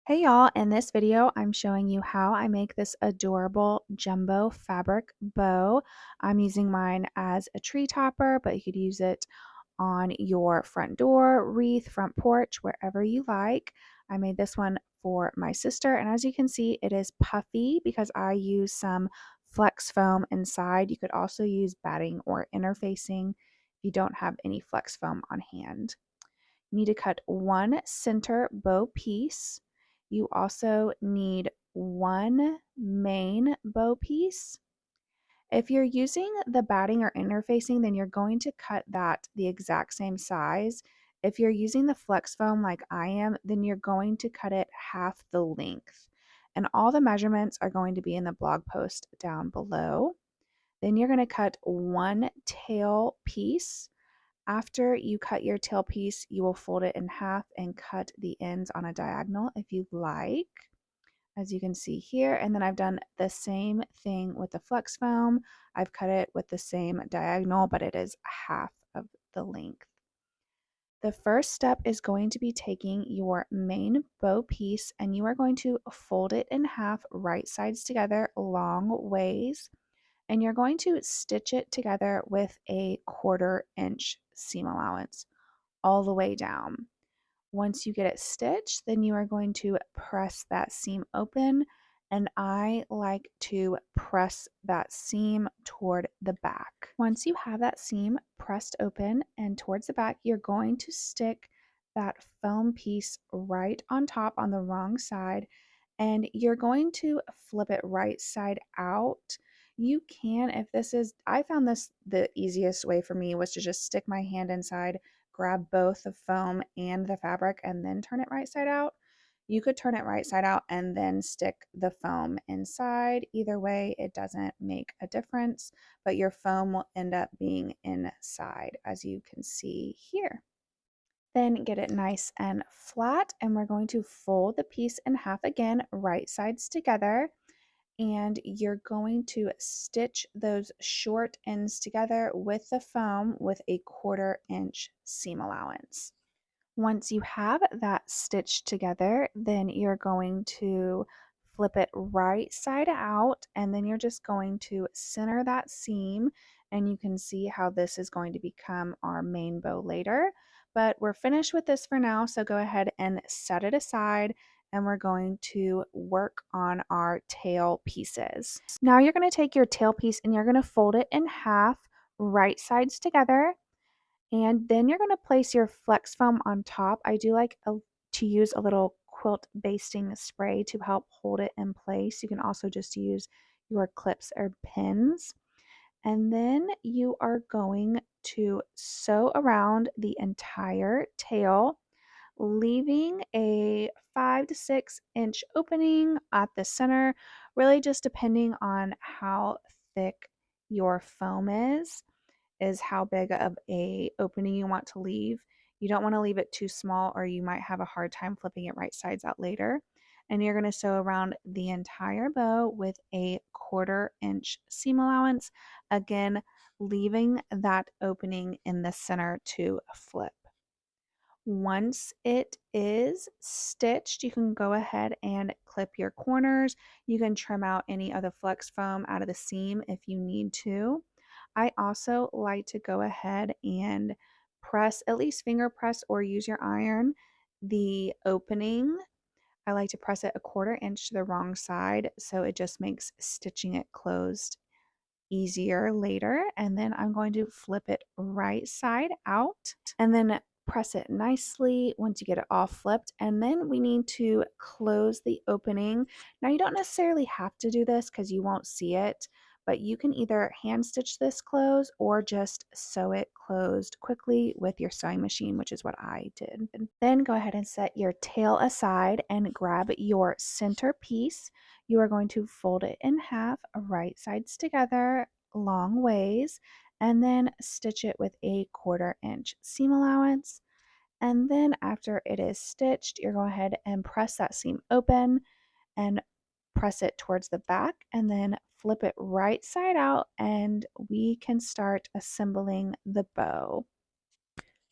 Hey y'all, in this video, I'm showing you how I make this adorable jumbo fabric bow. I'm using mine as a tree topper, but you could use it on your front door, wreath, front porch, wherever you like. I made this one for my sister, and as you can see, it is puffy because I use some flex foam inside. You could also use batting or interfacing if you don't have any flex foam on hand. You need to cut one center bow piece. You also need one main bow piece. If you're using the batting or interfacing, then you're going to cut that the exact same size. If you're using the flex foam like I am, then you're going to cut it half the length. And all the measurements are going to be in the blog post down below. Then you're going to cut one tail piece. After you cut your tail piece, you will fold it in half and cut the ends on a diagonal if you'd like, as you can see here. And then I've done the same thing with the flex foam. I've cut it with the same diagonal, but it is half of the length. The first step is going to be taking your main bow piece and you are going to fold it in half, right sides together, long ways, and you're going to stitch it together with a 1/4 inch seam allowance all the way down. Once you get it stitched, then you are going to press that seam open, and I like to press that seam toward the back. Once you have that seam pressed open and towards the back, you're going to stick that foam piece right on top on the wrong side, and you're going to flip it right side out. You can, if this is, I found this the easiest way for me was to just stick my hand inside, grab both the foam and the fabric, and then turn it right side out. You could turn it right side out and then stick the foam inside. Either way, it doesn't make a difference, but your foam will end up being inside, as you can see here. Then get it nice and flat, and we're going to fold the piece in half again, right sides together, and you're going to stitch those short ends together with the foam with a 1/4 inch seam allowance. Once you have that stitched together, then you're going to flip it right side out, and then you're just going to center that seam, and you can see how this is going to become our main bow later. But we're finished with this for now, so go ahead and set it aside, and we're going to work on our tail pieces. Now you're going to take your tail piece and you're going to fold it in half, right sides together, and then you're going to place your flex foam on top. I do like to use a little quilt basting spray to help hold it in place. You can also just use your clips or pins. And then you are going to sew around the entire tail, leaving a 5 to 6 inch opening at the center, really just depending on how thick your foam is how big of a opening you want to leave. You don't want to leave it too small or you might have a hard time flipping it right sides out later. And you're going to sew around the entire bow with a 1/4 inch seam allowance, again leaving that opening in the center to flip. Once it is stitched, you can go ahead and clip your corners. You can trim out any of the flex foam out of the seam if you need to. I also like to go ahead and press, at least finger press or use your iron, the opening. I like to press it a 1/4 inch to the wrong side so it just makes stitching it closed easier later. And then I'm going to flip it right side out and then press it nicely once you get it all flipped. And then we need to close the opening. Now you don't necessarily have to do this because you won't see it, but you can either hand stitch this closed or just sew it closed quickly with your sewing machine, which is what I did. And then go ahead and set your tail aside and grab your center piece. You are going to fold it in half, right sides together, long ways, and then stitch it with a 1/4 inch seam allowance. And then after it is stitched, you're going to go ahead and press that seam open and press it towards the back and then flip it right side out and we can start assembling the bow.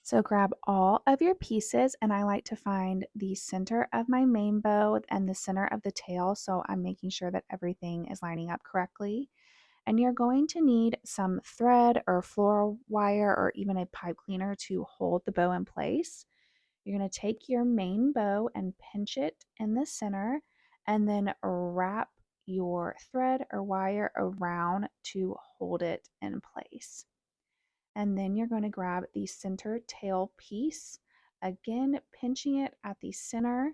So grab all of your pieces, and I like to find the center of my main bow and the center of the tail, so I'm making sure that everything is lining up correctly. And you're going to need some thread or floral wire or even a pipe cleaner to hold the bow in place. You're going to take your main bow and pinch it in the center and then wrap your thread or wire around to hold it in place. And then you're going to grab the center tail piece, again pinching it at the center,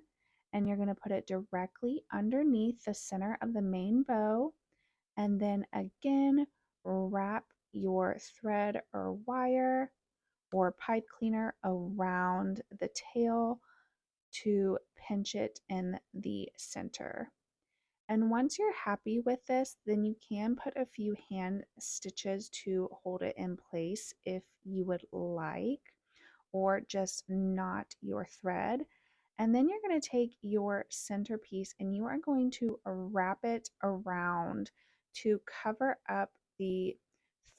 and you're going to put it directly underneath the center of the main bow, and then again wrap your thread or wire or pipe cleaner around the tail to pinch it in the center. And once you're happy with this, then you can put a few hand stitches to hold it in place if you would like, or just knot your thread. And then you're going to take your centerpiece and you are going to wrap it around to cover up the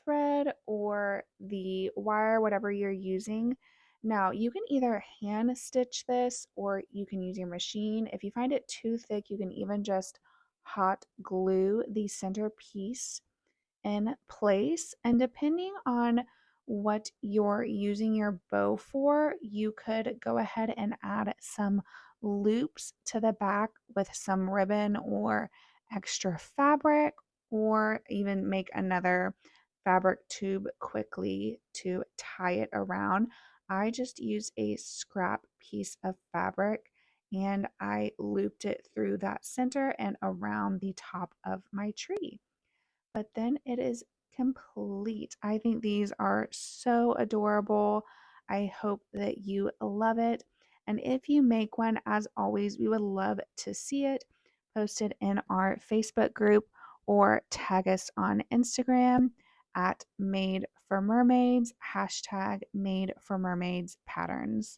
thread or the wire, whatever you're using. Now, you can either hand stitch this or you can use your machine. If you find it too thick, you can even just hot glue the centerpiece in place. And depending on what you're using your bow for, you could go ahead and add some loops to the back with some ribbon or extra fabric, or even make another fabric tube quickly to tie it around. I just used a scrap piece of fabric and I looped it through that center and around the top of my tree. But then it is complete. I think these are so adorable. I hope that you love it. And if you make one, as always, we would love to see it posted in our Facebook group or tag us on Instagram at Made for Mermaids, hashtag Made for Mermaids Patterns.